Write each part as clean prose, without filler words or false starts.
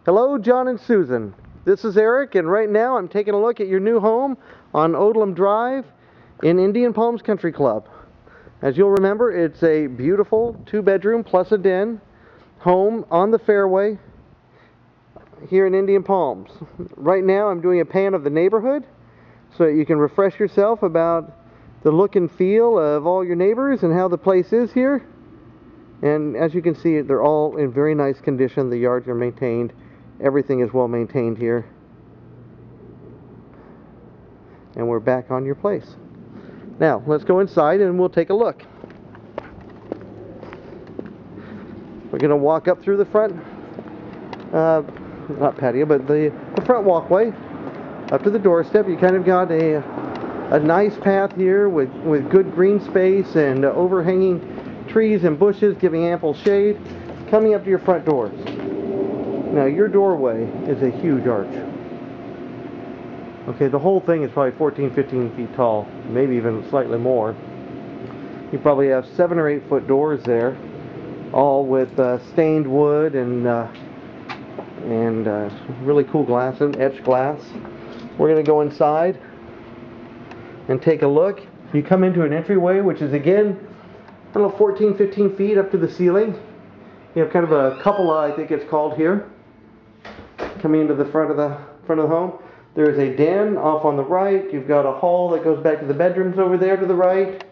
Hello, John and Susan. This is Eric, and right now I'm taking a look at your new home on Odlum Drive in Indian Palms Country Club. As you'll remember, it's a beautiful 2-bedroom plus a den home on the fairway here in Indian Palms. Right now I'm doing a pan of the neighborhood so that you can refresh yourself about the look and feel of all your neighbors and how the place is here. And as you can see, they're all in very nice condition. The yards are maintained. Everything is well maintained here. And we're back on your place. Now, let's go inside and we'll take a look. We're going to walk up through the front, not patio, but the front walkway up to the doorstep. You kind of got a nice path here with good green space and overhanging trees and bushes giving ample shade coming up to your front doors. Now, your doorway is a huge arch. Okay, the whole thing is probably 14, 15 feet tall, maybe even slightly more. You probably have 7 or 8 foot doors there, all with stained wood and really cool glass and etched glass. We're going to go inside and take a look. You come into an entryway, which is again, I don't know, 14, 15 feet up to the ceiling. You have kind of a cupola, I think it's called here, coming into the front of the home. There's a den off on the right. You've got a hall that goes back to the bedrooms over there to the right.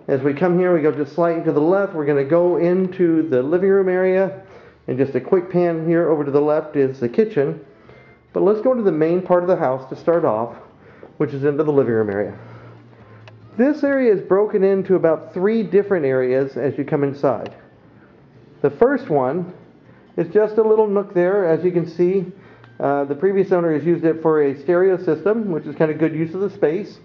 As we come here, we go just slightly to the left. We're going to go into the living room area. And just a quick pan here over to the left is the kitchen. But let's go to the main part of the house to start off, which is into the living room area. This area is broken into about 3 different areas as you come inside. The first one is just a little nook there. As you can see, the previous owner has used it for a stereo system, which is kind of good use of the space.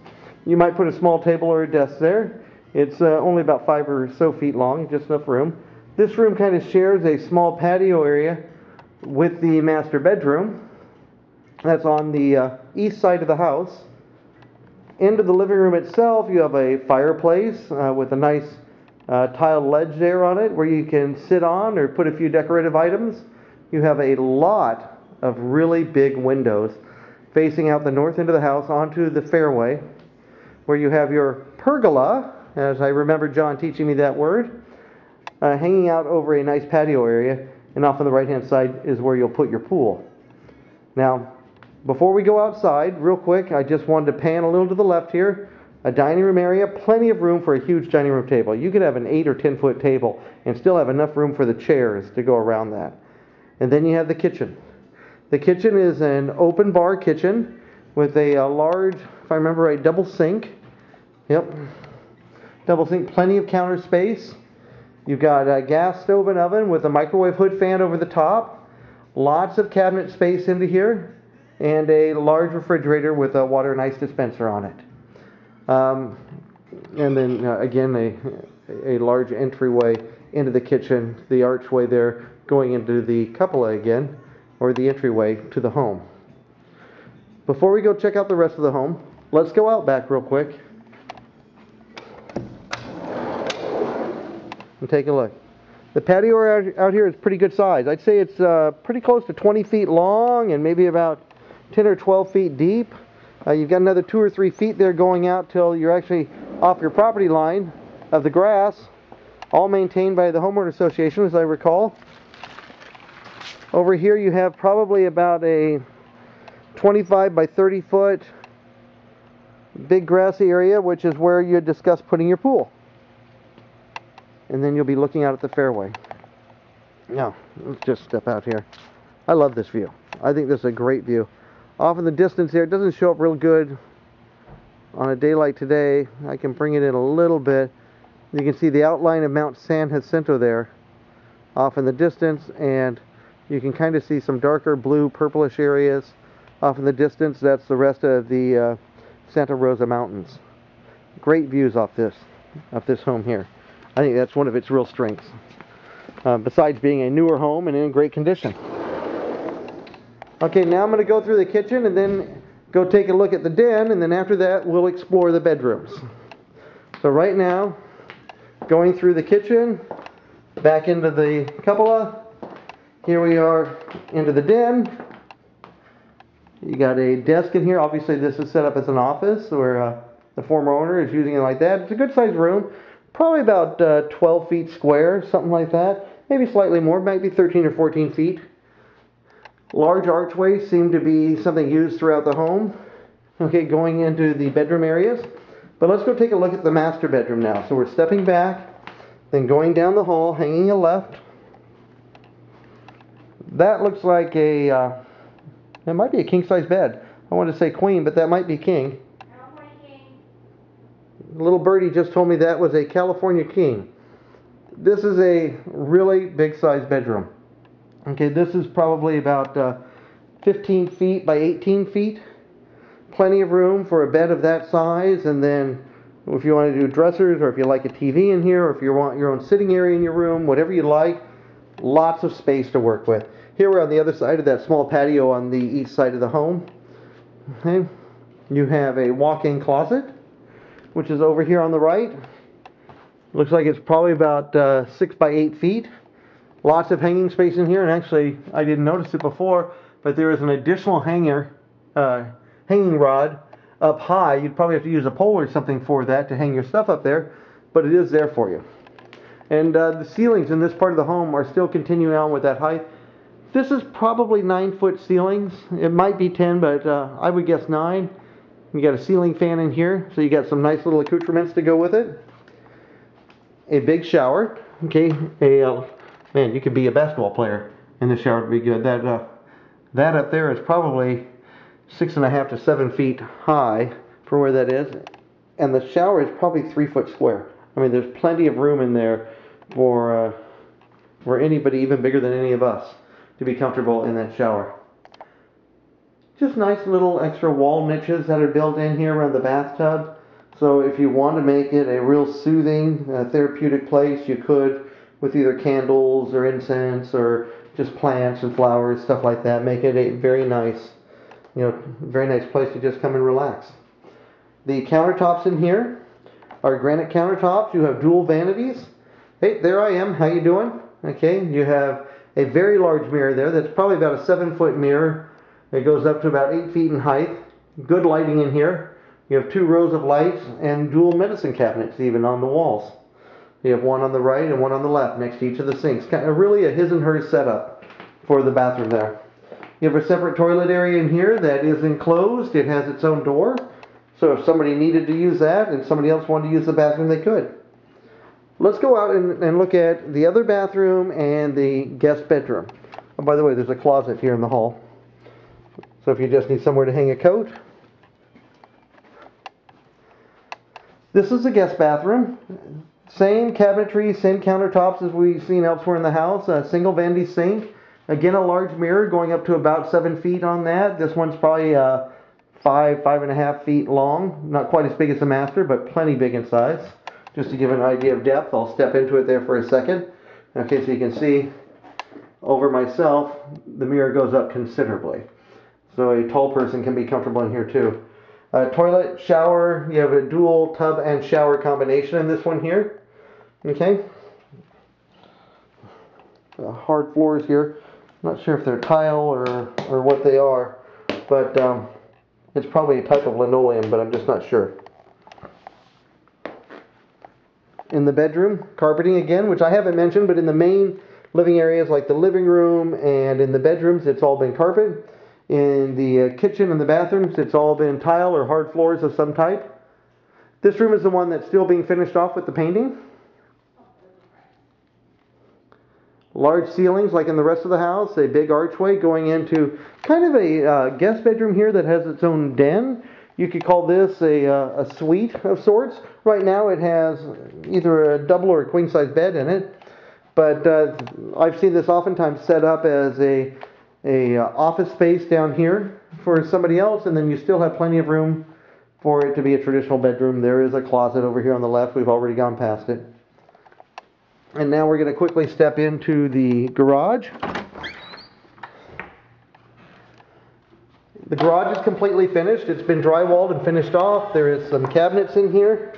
You might put a small table or a desk there. It's only about 5 or so feet long, just enough room. This room kind of shares a small patio area with the master bedroom. That's on the east side of the house. Into the living room itself, you have a fireplace with a nice tiled ledge there on it where you can sit on or put a few decorative items. You have a lot of really big windows facing out the north end of the house onto the fairway, where you have your pergola, as I remember John teaching me that word, hanging out over a nice patio area, and off on the right hand side is where you'll put your pool. Now, before we go outside, real quick, I just wanted to pan a little to the left here. A dining room area, plenty of room for a huge dining room table. You could have an 8 or 10 foot table and still have enough room for the chairs to go around that. And then you have the kitchen. The kitchen is an open bar kitchen with a large, if I remember right, double sink. Yep, double sink, plenty of counter space. You've got a gas stove and oven with a microwave hood fan over the top. Lots of cabinet space into here. And a large refrigerator with a water and ice dispenser on it. And then again a large entryway into the kitchen, the archway there going into the cupola again, or the entryway to the home. Before we go check out the rest of the home, let's go out back real quick and take a look. The patio out here is pretty good size. I'd say it's pretty close to 20 feet long and maybe about 10 or 12 feet deep. You've got another 2 or 3 feet there going out till you're actually off your property line of the grass, all maintained by the homeowner association, as I recall. Over here you have probably about a 25 by 30 foot big grassy area, which is where you discuss putting your pool. And then you'll be looking out at the fairway. Now, let's just step out here. I love this view. I think this is a great view. Off in the distance here, it doesn't show up real good on a day like today. I can bring it in a little bit. You can see the outline of Mount San Jacinto there off in the distance, and you can kind of see some darker blue purplish areas off in the distance. That's the rest of the Santa Rosa Mountains. Great views off this home here. I think that's one of its real strengths, besides being a newer home and in great condition. Okay, now I'm going to go through the kitchen and then go take a look at the den, and then after that we'll explore the bedrooms. So right now, going through the kitchen, back into the cupola, Here we are into the den. You got a desk in here. Obviously this is set up as an office, or the former owner is using it like that. It's a good sized room, probably about 12 feet square, something like that. Maybe slightly more, might be 13 or 14 feet. Large archways seem to be something used throughout the home. Okay, going into the bedroom areas. But let's go take a look at the master bedroom now. So we're stepping back, then going down the hall, hanging a left. That looks like it might be a king-size bed. I wanted to say queen, but that might be king. Little birdie just told me that was a California king. This is a really big size bedroom. Okay, this is probably about 15 feet by 18 feet. Plenty of room for a bed of that size, and then if you want to do dressers, or if you like a TV in here, or if you want your own sitting area in your room, whatever you like, lots of space to work with. Here we're on the other side of that small patio on the east side of the home. Okay, you have a walk-in closet, which is over here on the right. Looks like it's probably about 6 by 8 feet. Lots of hanging space in here, and actually I didn't notice it before, but there is an additional hanging rod up high. You'd probably have to use a pole or something for that to hang your stuff up there, but it is there for you. And the ceilings in this part of the home are still continuing on with that height. This is probably 9-foot ceilings. It might be 10, but I would guess 9. You got a ceiling fan in here, so you got some nice little accoutrements to go with it. A big shower. Okay, man, you could be a basketball player in the shower to be good. That up there is probably 6.5 to 7 feet high for where that is, and the shower is probably 3 foot square. I mean, there's plenty of room in there for anybody, even bigger than any of us, to be comfortable in that shower. Just nice little extra wall niches that are built in here around the bathtub. So if you want to make it a real soothing, therapeutic place, you could, with either candles or incense or just plants and flowers, stuff like that. Make it a very nice, very nice place to just come and relax. The countertops in here are granite countertops. You have dual vanities. Hey, there I am. How you doing? Okay, you have a very large mirror there. That's probably about a 7-foot mirror. It goes up to about 8 feet in height. Good lighting in here. You have 2 rows of lights and dual medicine cabinets even on the walls. You have one on the right and one on the left next to each of the sinks. Kind of really a his and hers setup for the bathroom there. You have a separate toilet area in here that is enclosed. It has its own door. So if somebody needed to use that and somebody else wanted to use the bathroom, they could. Let's go out and look at the other bathroom and the guest bedroom. Oh, by the way, there's a closet here in the hall. So if you just need somewhere to hang a coat. This is the guest bathroom. Same cabinetry, same countertops as we've seen elsewhere in the house. A single vanity sink. Again, a large mirror going up to about 7 feet on that. This one's probably 5.5 feet long. Not quite as big as the master, but plenty big in size. Just to give an idea of depth, I'll step into it there for a second. Okay, so you can see over myself, the mirror goes up considerably. So a tall person can be comfortable in here too. Toilet, shower, you have a dual tub and shower combination in this one here. Okay. Hard floors here. I'm not sure if they're tile or what they are, but it's probably a type of linoleum, but I'm just not sure. In the bedroom, carpeting again, which I haven't mentioned, but in the main living areas like the living room and in the bedrooms, it's all been carpet. In the kitchen and the bathrooms, it's all been tile or hard floors of some type. This room is the one that's still being finished off with the painting. Large ceilings like in the rest of the house, a big archway going into kind of a guest bedroom here that has its own den. You could call this a suite of sorts. Right now it has either a double or a queen size bed in it, but I've seen this oftentimes set up as a office space down here for somebody else, and then you still have plenty of room for it to be a traditional bedroom. There is a closet over here on the left. We've already gone past it. And now we're going to quickly step into the garage. The garage is completely finished. It's been drywalled and finished off. There is some cabinets in here.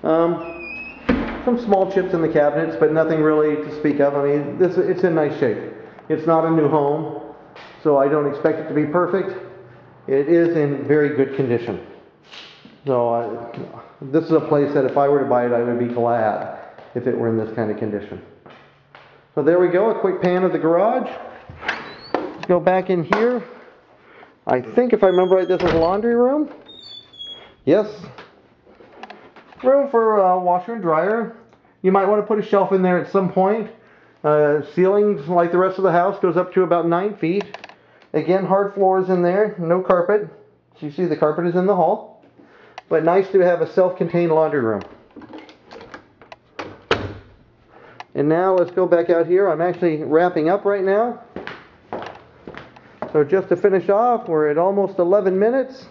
Some small chips in the cabinets, but nothing really to speak of. I mean, it's in nice shape. It's not a new home, so I don't expect it to be perfect. It is in very good condition. So this is a place that if I were to buy it, I would be glad if it were in this kind of condition. So there we go, a quick pan of the garage. Let's go back in here. I think if I remember right, this is a laundry room. Yes. Room for washer and dryer. You might want to put a shelf in there at some point. Ceilings, like the rest of the house, goes up to about 9 feet. Again, hard floors in there, no carpet. So you see the carpet is in the hall. But nice to have a self-contained laundry room. And now let's go back out here. I'm actually wrapping up right now. So just to finish off, we're at almost 11 minutes.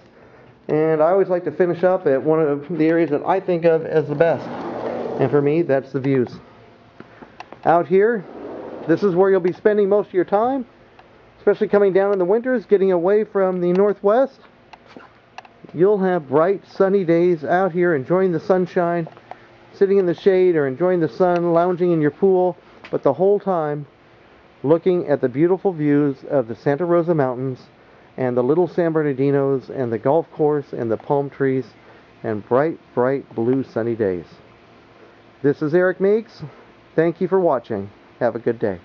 And I always like to finish up at one of the areas that I think of as the best. And for me, that's the views. Out here, this is where you'll be spending most of your time, especially coming down in the winters, getting away from the northwest. You'll have bright, sunny days out here enjoying the sunshine, sitting in the shade or enjoying the sun, lounging in your pool, but the whole time looking at the beautiful views of the Santa Rosa Mountains and the little San Bernardinos and the golf course and the palm trees and bright, bright blue sunny days. This is Eric Meeks. Thank you for watching. Have a good day.